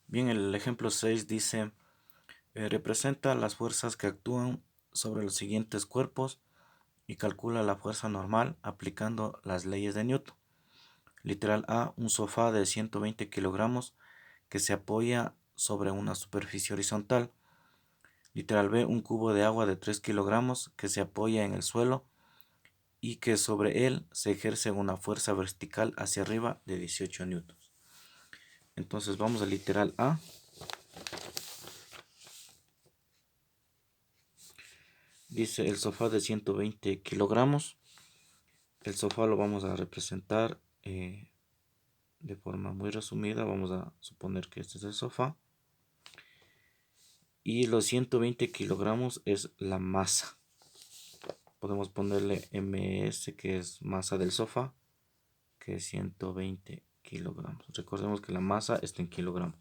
Bien, el ejemplo 6 dice, representa las fuerzas que actúan sobre los siguientes cuerpos y calcula la fuerza normal aplicando las leyes de Newton. Literal A, un sofá de 120 kilogramos que se apoya sobre una superficie horizontal. Literal B, un cubo de agua de 3 kilogramos que se apoya en el suelo y que sobre él se ejerce una fuerza vertical hacia arriba de 18 newtons. Entonces vamos al literal A. Dice el sofá de 120 kilogramos. El sofá lo vamos a representar de forma muy resumida. Vamos a suponer que este es el sofá. Y los 120 kilogramos es la masa. Podemos ponerle ms, que es masa del sofá, que es 120 kilogramos. Recordemos que la masa está en kilogramos.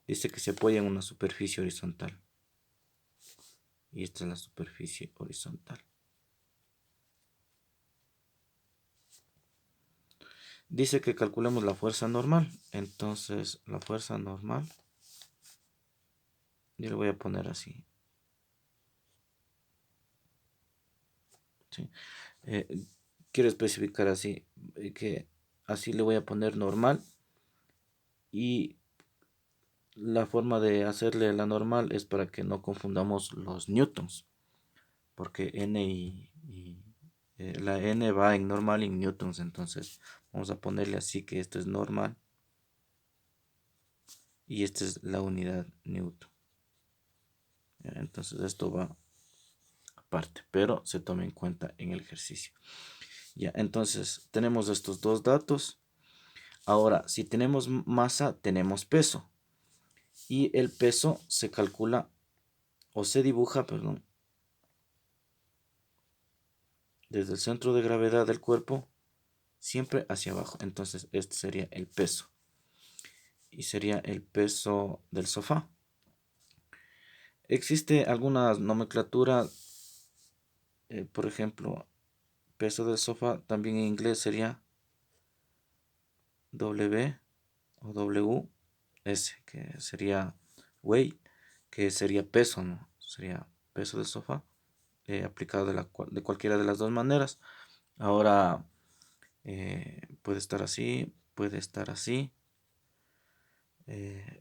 Dice que se apoya en una superficie horizontal. Y esta es la superficie horizontal. Dice que calculemos la fuerza normal. Entonces, la fuerza normal, yo le voy a poner así. ¿Sí? Quiero especificar así, que así le voy a poner normal. Y la forma de hacerle la normal es para que no confundamos los newtons. Porque la n va en normal y en newtons. Entonces, vamos a ponerle así que esto es normal. Y esta es la unidad newton. Entonces esto va aparte, pero se toma en cuenta en el ejercicio. Ya, entonces tenemos estos dos datos. Ahora, si tenemos masa, tenemos peso. Y el peso se calcula o se dibuja, perdón, desde el centro de gravedad del cuerpo siempre hacia abajo. Entonces este sería el peso. Y sería el peso del sofá. Existe alguna nomenclatura, por ejemplo, peso del sofá también en inglés sería W o WS, que sería weight, que sería peso, ¿no? Sería peso del sofá, aplicado de cualquiera de las dos maneras. Ahora puede estar así, puede estar así.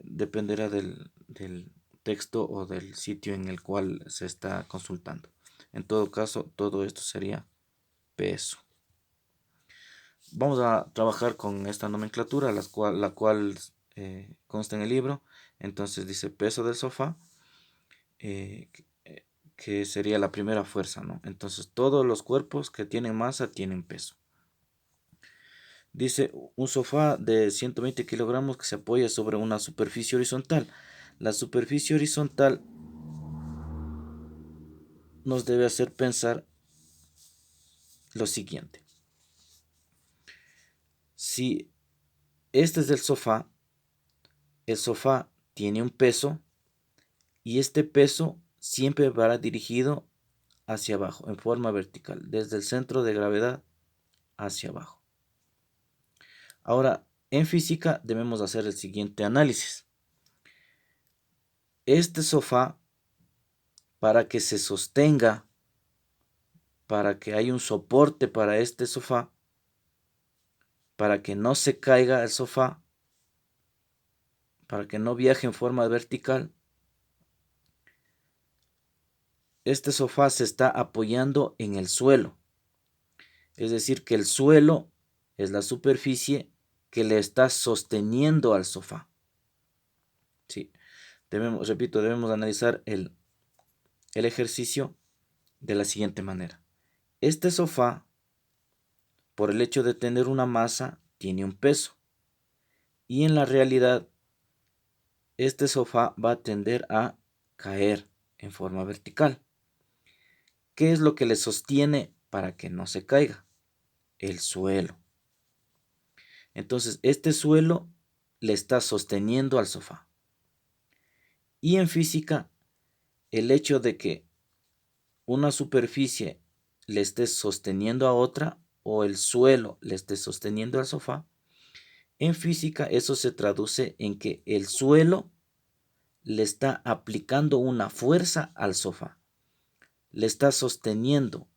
Dependerá del texto o del sitio en el cual se está consultando. En todo caso, todo esto sería peso. Vamos a trabajar con esta nomenclatura, la cual consta en el libro. Entonces dice peso del sofá, que sería la primera fuerza, ¿no? Entonces todos los cuerpos que tienen masa tienen peso. Dice un sofá de 120 kilogramos que se apoya sobre una superficie horizontal. La superficie horizontal nos debe hacer pensar lo siguiente. Si este es el sofá tiene un peso y este peso siempre va dirigido hacia abajo, en forma vertical, desde el centro de gravedad hacia abajo. Ahora, en física debemos hacer el siguiente análisis. Este sofá, para que se sostenga, para que haya un soporte para este sofá, para que no se caiga el sofá, para que no viaje en forma vertical, este sofá se está apoyando en el suelo. Es decir, que el suelo es la superficie que le está sosteniendo al sofá. Sí, debemos analizar el ejercicio de la siguiente manera. Este sofá, por el hecho de tener una masa, tiene un peso. Y en la realidad, este sofá va a tender a caer en forma vertical. ¿Qué es lo que le sostiene para que no se caiga? El suelo. Entonces, este suelo le está sosteniendo al sofá. Y en física, el hecho de que una superficie le esté sosteniendo a otra o el suelo le esté sosteniendo al sofá En física eso se traduce en que el suelo le está aplicando una fuerza al sofá, le está sosteniendo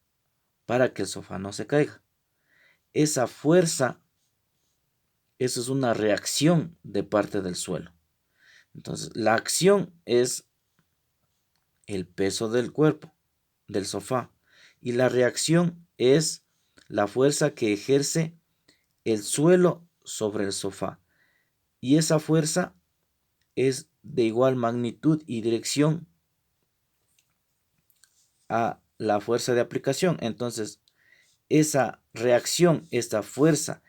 para que el sofá no se caiga. Esa fuerza, eso es una reacción de parte del suelo. Entonces, la acción es el peso del cuerpo, del sofá, y la reacción es la fuerza que ejerce el suelo sobre el sofá. Y esa fuerza es de igual magnitud y dirección a la fuerza de aplicación. Entonces, esa reacción, esta fuerza,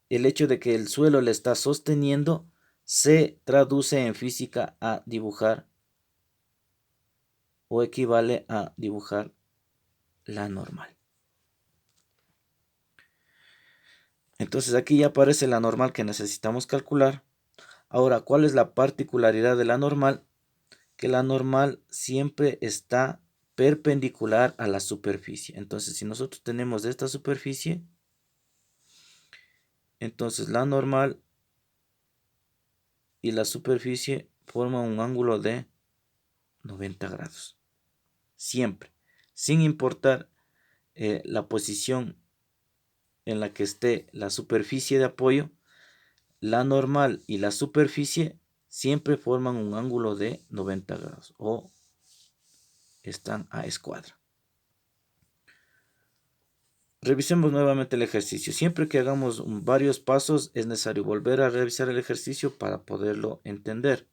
el hecho de que el suelo le está sosteniendo, se traduce en física a dibujar o equivale a dibujar la normal. Entonces aquí ya aparece la normal que necesitamos calcular. Ahora, ¿cuál es la particularidad de la normal? Que la normal siempre está perpendicular a la superficie. Entonces, si nosotros tenemos esta superficie, entonces la normal y la superficie forman un ángulo de 90 grados. Siempre, sin importar la posición en la que esté la superficie de apoyo, la normal y la superficie siempre forman un ángulo de 90 grados o están a escuadra. Revisemos nuevamente el ejercicio. Siempre que hagamos varios pasos es necesario volver a revisar el ejercicio para poderlo entender.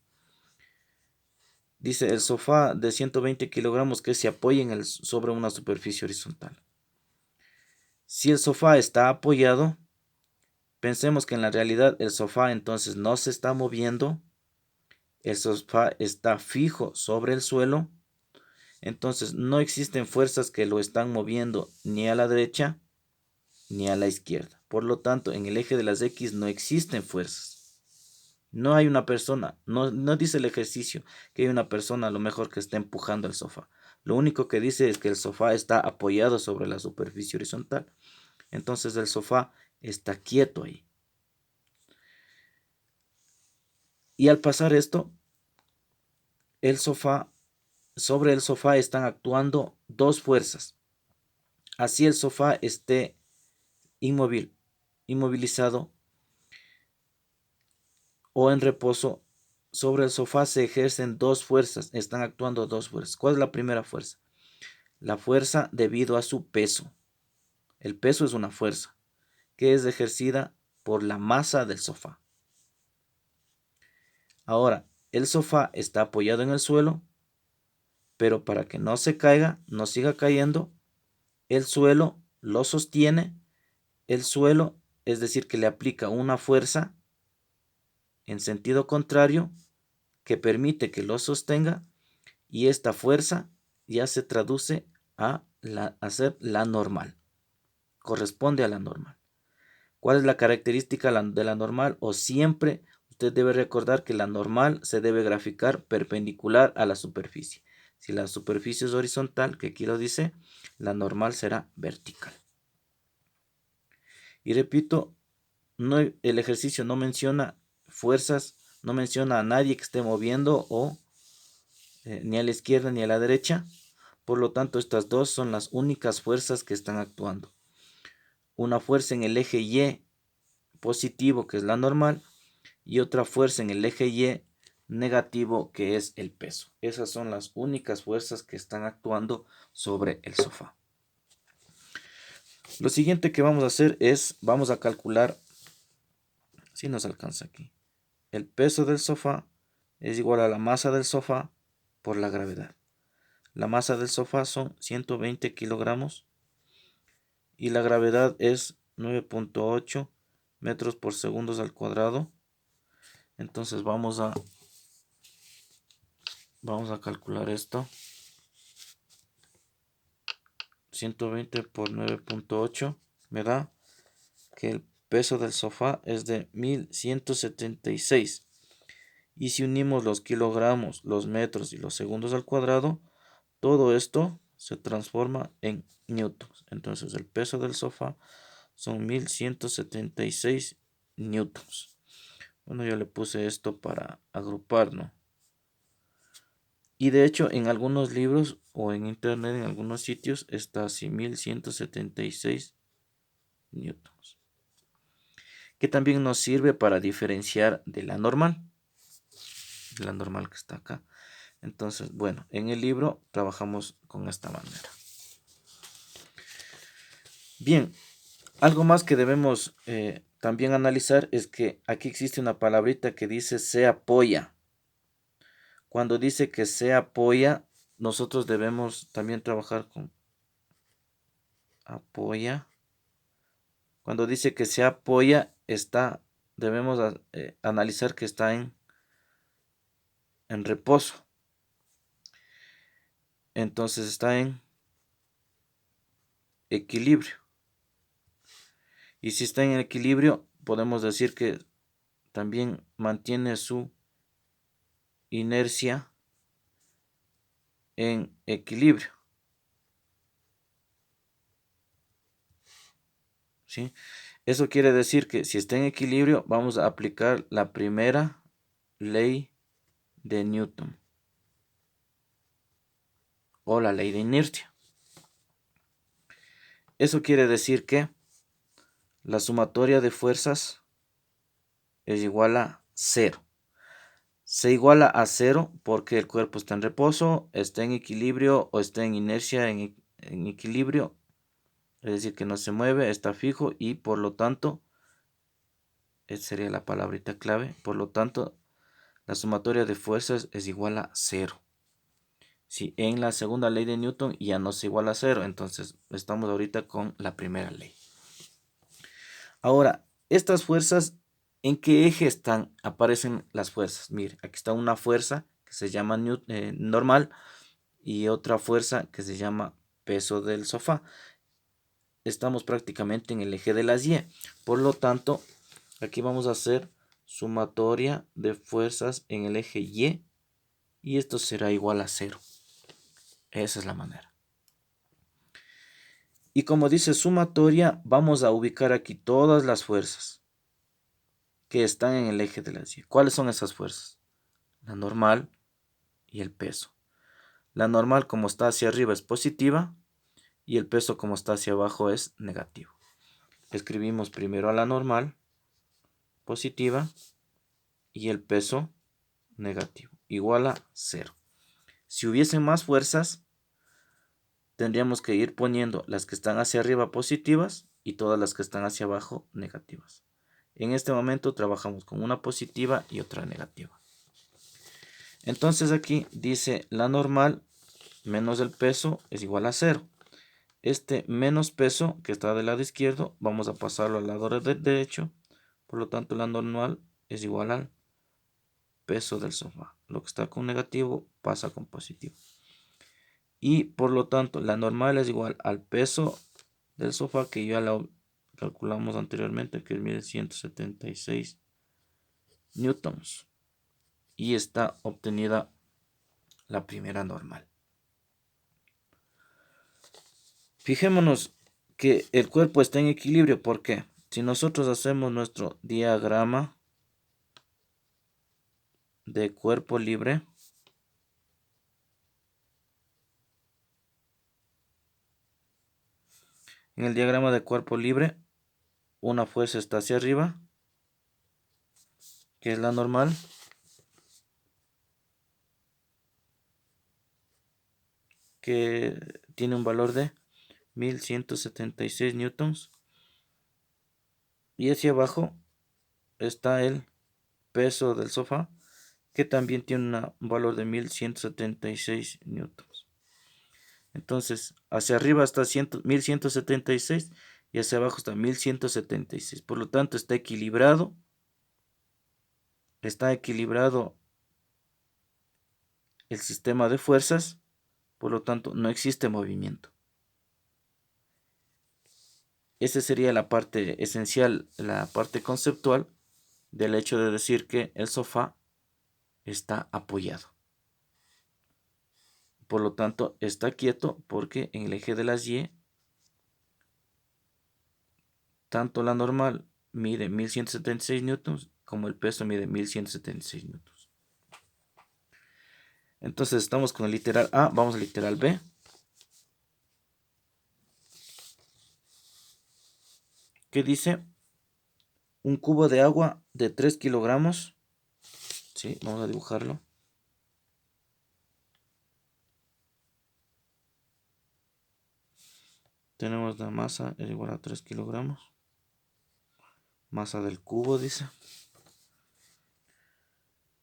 Dice el sofá de 120 kilogramos que se apoya sobre una superficie horizontal. Si el sofá está apoyado, pensemos que en la realidad el sofá entonces no se está moviendo. El sofá está fijo sobre el suelo. Entonces no existen fuerzas que lo están moviendo ni a la derecha ni a la izquierda. Por lo tanto, en el eje de las X no existen fuerzas. No hay una persona, no dice el ejercicio que hay una persona a lo mejor que está empujando el sofá. Lo único que dice es que el sofá está apoyado sobre la superficie horizontal. Entonces el sofá está quieto ahí. Y al pasar esto, sobre el sofá están actuando dos fuerzas. Así el sofá esté inmovilizado o en reposo, sobre el sofá se ejercen dos fuerzas, están actuando dos fuerzas. ¿Cuál es la primera fuerza? La fuerza debido a su peso. El peso es una fuerza que es ejercida por la masa del sofá. Ahora, el sofá está apoyado en el suelo, pero para que no se caiga, no siga cayendo, el suelo lo sostiene. El suelo, es decir, que le aplica una fuerza en sentido contrario que permite que lo sostenga, y esta fuerza ya se traduce a ser la normal, corresponde a la normal. ¿Cuál es la característica de la normal? O siempre usted debe recordar que la normal se debe graficar perpendicular a la superficie. Si la superficie es horizontal, que aquí lo dice, la normal será vertical. Y repito, el ejercicio no menciona fuerzas, no menciona a nadie que esté moviendo ni a la izquierda ni a la derecha. Por lo tanto, estas dos son las únicas fuerzas que están actuando. Una fuerza en el eje Y positivo, que es la normal, y otra fuerza en el eje Y negativo, que es el peso. Esas son las únicas fuerzas que están actuando sobre el sofá. Lo siguiente que vamos a hacer es, vamos a calcular, si nos alcanza aquí, el peso del sofá es igual a la masa del sofá por la gravedad. La masa del sofá son 120 kilogramos y la gravedad es 9.8 metros por segundos al cuadrado. Entonces vamos a calcular esto. 120 por 9.8 me da que el peso del sofá es de 1176. Y si unimos los kilogramos, los metros y los segundos al cuadrado, todo esto se transforma en newtons. Entonces el peso del sofá son 1176 newtons. Bueno, yo le puse esto para agrupar, ¿no? Y de hecho, en algunos libros o en internet, en algunos sitios, está así 1176 newtons. Que también nos sirve para diferenciar de la normal. La normal que está acá. Entonces, bueno, en el libro trabajamos con esta manera. Bien, algo más que debemos también analizar es que aquí existe una palabrita que dice se apoya. Cuando dice que se apoya, nosotros debemos también trabajar con apoya. Cuando dice que se apoya, debemos analizar que está en reposo. Entonces está en equilibrio. Y si está en equilibrio, podemos decir que también mantiene su inercia en equilibrio. ¿Sí? Eso quiere decir que si está en equilibrio, vamos a aplicar la primera ley de Newton o la ley de inercia. Eso quiere decir que la sumatoria de fuerzas es igual a 0. Se iguala a 0 porque el cuerpo está en reposo, está en equilibrio o está en inercia en equilibrio. Es decir, que no se mueve, está fijo y por lo tanto, esa sería la palabrita clave, por lo tanto, la sumatoria de fuerzas es igual a 0. Si en la segunda ley de Newton ya no se iguala a 0, entonces estamos ahorita con la primera ley. Ahora, estas fuerzas, ¿en qué eje aparecen las fuerzas? Mire, aquí está una fuerza que se llama normal y otra fuerza que se llama peso del sofá. Estamos prácticamente en el eje de las Y. Por lo tanto, aquí vamos a hacer sumatoria de fuerzas en el eje y esto será igual a 0. Esa es la manera. Y como dice sumatoria, vamos a ubicar aquí todas las fuerzas que están en el eje de las Y. ¿Cuáles son esas fuerzas? La normal y el peso. La normal, como está hacia arriba, es positiva y el peso, como está hacia abajo, es negativo. Escribimos primero a la normal positiva y el peso negativo, igual a 0. Si hubiesen más fuerzas, tendríamos que ir poniendo las que están hacia arriba positivas y todas las que están hacia abajo negativas. En este momento trabajamos con una positiva y otra negativa. Entonces aquí dice la normal menos el peso es igual a 0. Este menos peso que está del lado izquierdo vamos a pasarlo al lado derecho. Por lo tanto la normal es igual al peso del sofá. Lo que está con negativo pasa con positivo. Y por lo tanto la normal es igual al peso del sofá que ya lo calculamos anteriormente, que es 1176 newtons. Y está obtenida la primera normal. Fijémonos que el cuerpo está en equilibrio. ¿Por qué? Si nosotros hacemos nuestro diagrama de cuerpo libre, en el diagrama de cuerpo libre, una fuerza está hacia arriba, que es la normal, que tiene un valor de 1176 newtons. Y hacia abajo está el peso del sofá, que también tiene un valor de 1176 newtons. Entonces, hacia arriba está 1176 y hacia abajo está 1176. Por lo tanto, está equilibrado. Está equilibrado el sistema de fuerzas. Por lo tanto, no existe movimiento. Esa sería la parte esencial, la parte conceptual del hecho de decir que el sofá está apoyado. Por lo tanto, está quieto porque en el eje de las Y, tanto la normal mide 1176 newtons, como el peso mide 1176 newtons. Entonces estamos con el literal A, vamos al literal B. ¿Qué dice? Un cubo de agua de 3 kilogramos. Sí, vamos a dibujarlo. Tenemos la masa es igual a 3 kilogramos. Masa del cubo, dice.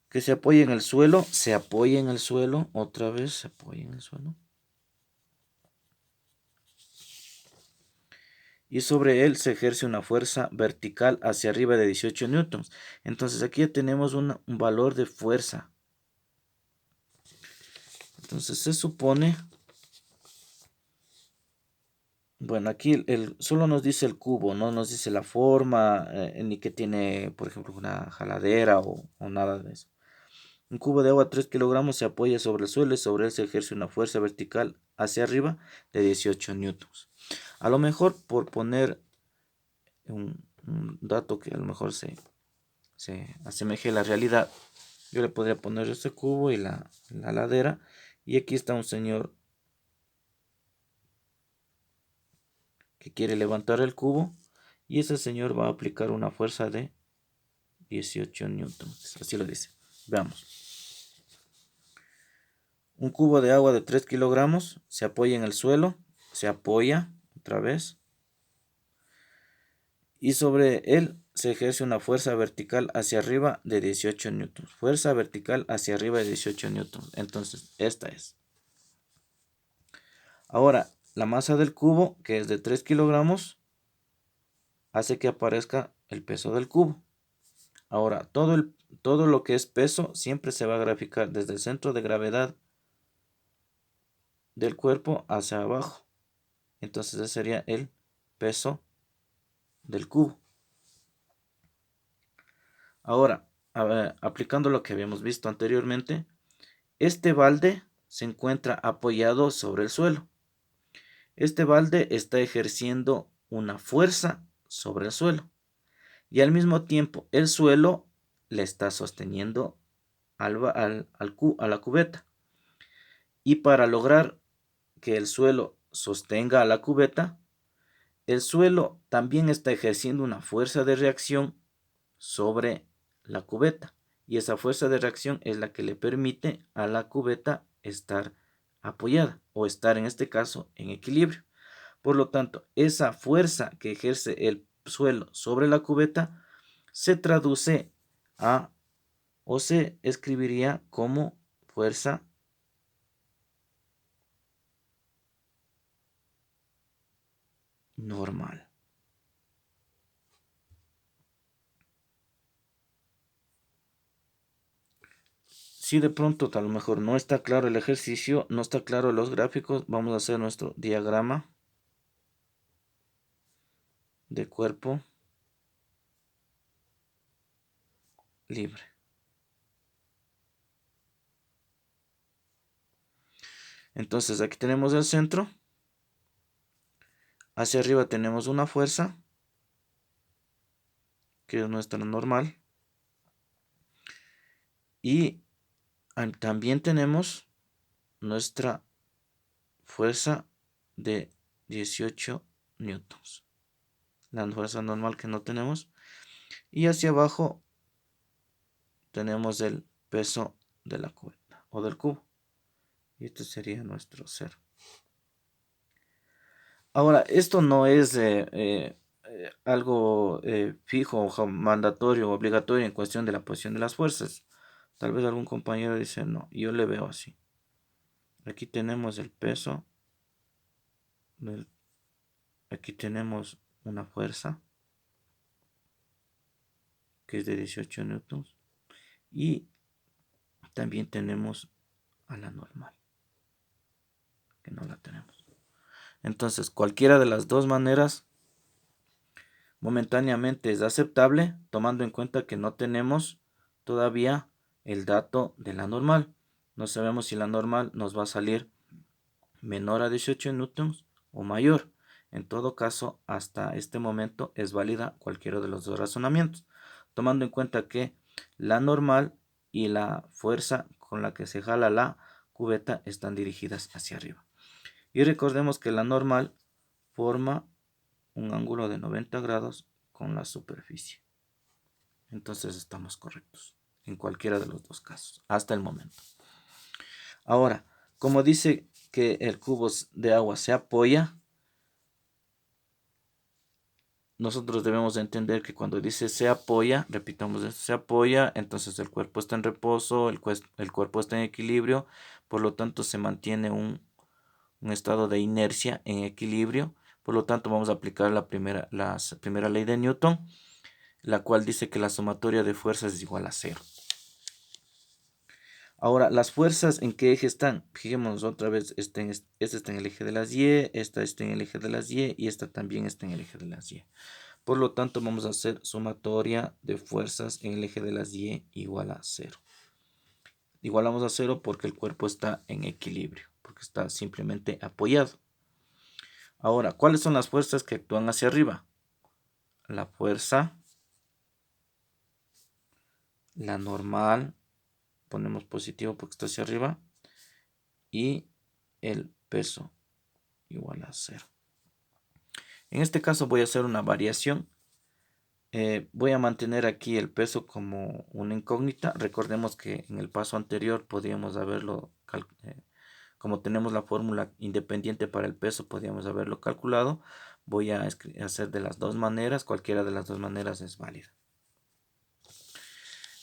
Que se apoye en el suelo. Se apoya en el suelo. Otra vez se apoya en el suelo. Y sobre él se ejerce una fuerza vertical hacia arriba de 18 newtons. Entonces aquí ya tenemos un valor de fuerza. Entonces se supone... Bueno, aquí solo nos dice el cubo, no nos dice la forma, ni que tiene, por ejemplo, una jaladera o nada de eso. Un cubo de agua 3 kilogramos se apoya sobre el suelo y sobre él se ejerce una fuerza vertical hacia arriba de 18 newtons. A lo mejor por poner un dato que a lo mejor se asemeje a la realidad, yo le podría poner este cubo y la ladera, y aquí está un señor que quiere levantar el cubo y ese señor va a aplicar una fuerza de 18 newtons. Así lo dice. Veamos. Un cubo de agua de 3 kilogramos se apoya en el suelo, se apoya otra vez y sobre él se ejerce una fuerza vertical hacia arriba de 18 newtons. Fuerza vertical hacia arriba de 18 newtons. Entonces, esta es. Ahora, la masa del cubo, que es de 3 kilogramos, hace que aparezca el peso del cubo. Ahora, todo lo que es peso siempre se va a graficar desde el centro de gravedad del cuerpo hacia abajo. Entonces ese sería el peso del cubo. Ahora, aplicando lo que habíamos visto anteriormente, este balde se encuentra apoyado sobre el suelo. Este balde está ejerciendo una fuerza sobre el suelo. Y al mismo tiempo el suelo le está sosteniendo a la cubeta. Y para lograr que el suelo sostenga a la cubeta, el suelo también está ejerciendo una fuerza de reacción sobre la cubeta. Y esa fuerza de reacción es la que le permite a la cubeta estar apoyada o estar en este caso en equilibrio. Por lo tanto, esa fuerza que ejerce el suelo sobre la cubeta se traduce a o se escribiría como fuerza normal. Si de pronto a lo mejor no está claro el ejercicio, no está claro los gráficos, vamos a hacer nuestro diagrama de cuerpo libre. Entonces aquí tenemos el centro. Hacia arriba tenemos una fuerza, que es nuestra normal. Y también tenemos nuestra fuerza de 18 newtons. La fuerza normal que no tenemos. Y hacia abajo tenemos el peso de la cubeta o del cubo. Y este sería nuestro cero. Ahora, esto no es algo fijo, mandatorio, obligatorio en cuestión de la posición de las fuerzas. Tal vez algún compañero dice, no, yo le veo así. Aquí tenemos el peso. Aquí tenemos una fuerza que es de 18 newtons. Y también tenemos a la normal, que no la tenemos. Entonces, cualquiera de las dos maneras momentáneamente es aceptable, tomando en cuenta que no tenemos todavía el dato de la normal. No sabemos si la normal nos va a salir menor a 18 newtons o mayor. En todo caso, hasta este momento es válida cualquiera de los dos razonamientos, tomando en cuenta que la normal y la fuerza con la que se jala la cubeta están dirigidas hacia arriba. Y recordemos que la normal forma un ángulo de 90 grados con la superficie. Entonces estamos correctos en cualquiera de los dos casos, hasta el momento. Ahora, como dice que el cubo de agua se apoya, nosotros debemos entender que cuando dice se apoya, repitamos esto, se apoya, entonces el cuerpo está en reposo, el cuerpo está en equilibrio, por lo tanto se mantiene un estado de inercia en equilibrio. Por lo tanto, vamos a aplicar la primera ley de Newton, la cual dice que la sumatoria de fuerzas es igual a 0. Ahora, las fuerzas, ¿en qué eje están? Fijémonos otra vez, esta está en el eje de las Y, esta está en el eje de las Y y esta también está en el eje de las Y. Por lo tanto, vamos a hacer sumatoria de fuerzas en el eje de las Y igual a 0. Igualamos a 0 porque el cuerpo está en equilibrio, porque está simplemente apoyado. Ahora, ¿cuáles son las fuerzas que actúan hacia arriba? La fuerza, la normal, ponemos positivo porque está hacia arriba, y el peso igual a 0. En este caso voy a hacer una variación. Voy a mantener aquí el peso como una incógnita. Recordemos que en el paso anterior podríamos haberlo, como tenemos la fórmula independiente para el peso, podríamos haberlo calculado. Voy a hacer de las dos maneras, cualquiera de las dos maneras es válida.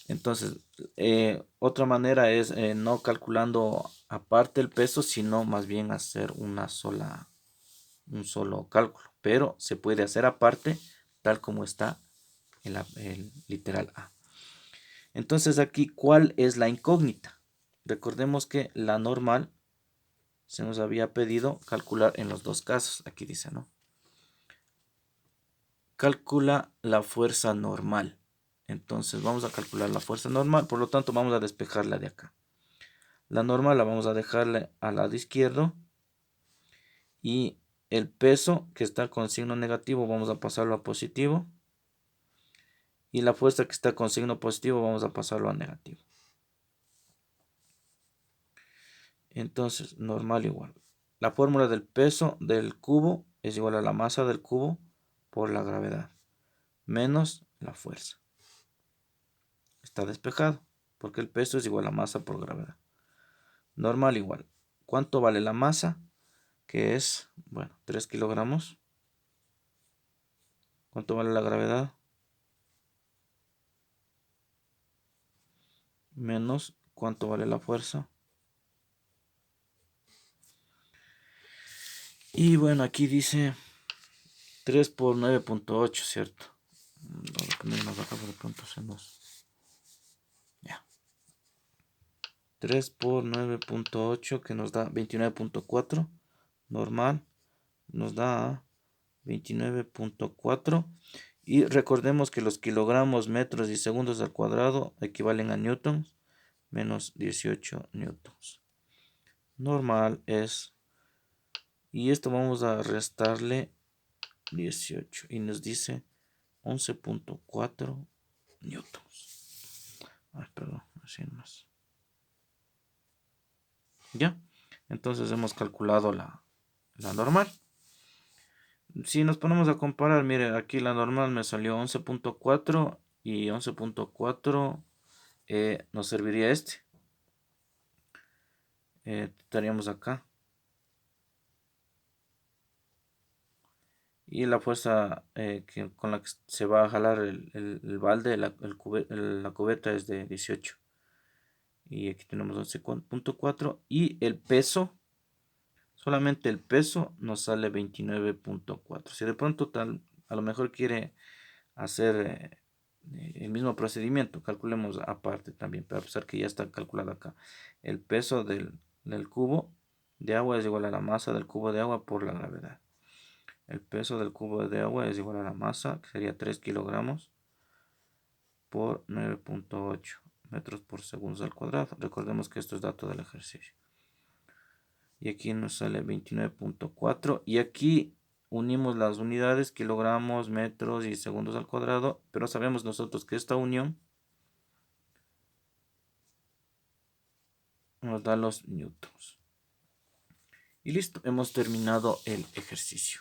Entonces, otra manera es no calculando aparte el peso, sino más bien hacer un solo cálculo. Pero se puede hacer aparte, tal como está el literal A. Entonces aquí, ¿cuál es la incógnita? Recordemos que la normal se nos había pedido calcular en los dos casos. Aquí dice, ¿no? Calcula la fuerza normal. Entonces vamos a calcular la fuerza normal, por lo tanto vamos a despejarla de acá. La normal la vamos a dejarle al lado izquierdo y el peso que está con signo negativo vamos a pasarlo a positivo y la fuerza que está con signo positivo vamos a pasarlo a negativo. Entonces, normal igual. La fórmula del peso del cubo es igual a la masa del cubo por la gravedad menos la fuerza. Está despejado porque el peso es igual a masa por gravedad. Normal igual. ¿Cuánto vale la masa? Que es, bueno, 3 kilogramos. ¿Cuánto vale la gravedad? Menos, ¿cuánto vale la fuerza? Y bueno, aquí dice 3 por 9.8, ¿cierto? Voy a poner más acá, de pronto se nos... Ya. 3 por 9.8 que nos da 29.4. Normal nos da 29.4. Y recordemos que los kilogramos, metros y segundos al cuadrado equivalen a newtons, menos 18 newtons. Normal es, y esto vamos a restarle 18 y nos dice 11.4 newtons. Ay, perdón, así más. Ya, entonces hemos calculado la normal. Si nos ponemos a comparar, mire, aquí la normal me salió 11.4 y 11.4 nos serviría este. Estaríamos acá. Y la fuerza con la que se va a jalar el balde, la cubeta es de 18. Y aquí tenemos 11.4 y el peso, solamente el peso nos sale 29.4. Si de pronto a lo mejor quiere hacer el mismo procedimiento, calculemos aparte también, pero a pesar que ya está calculado acá. El peso del cubo de agua es igual a la masa del cubo de agua por la gravedad. El peso del cubo de agua es igual a la masa, que sería 3 kilogramos por 9.8 metros por segundo al cuadrado. Recordemos que esto es dato del ejercicio. Y aquí nos sale 29.4. Y aquí unimos las unidades, kilogramos, metros y segundos al cuadrado, pero sabemos nosotros que esta unión nos da los newtons. Y listo, hemos terminado el ejercicio.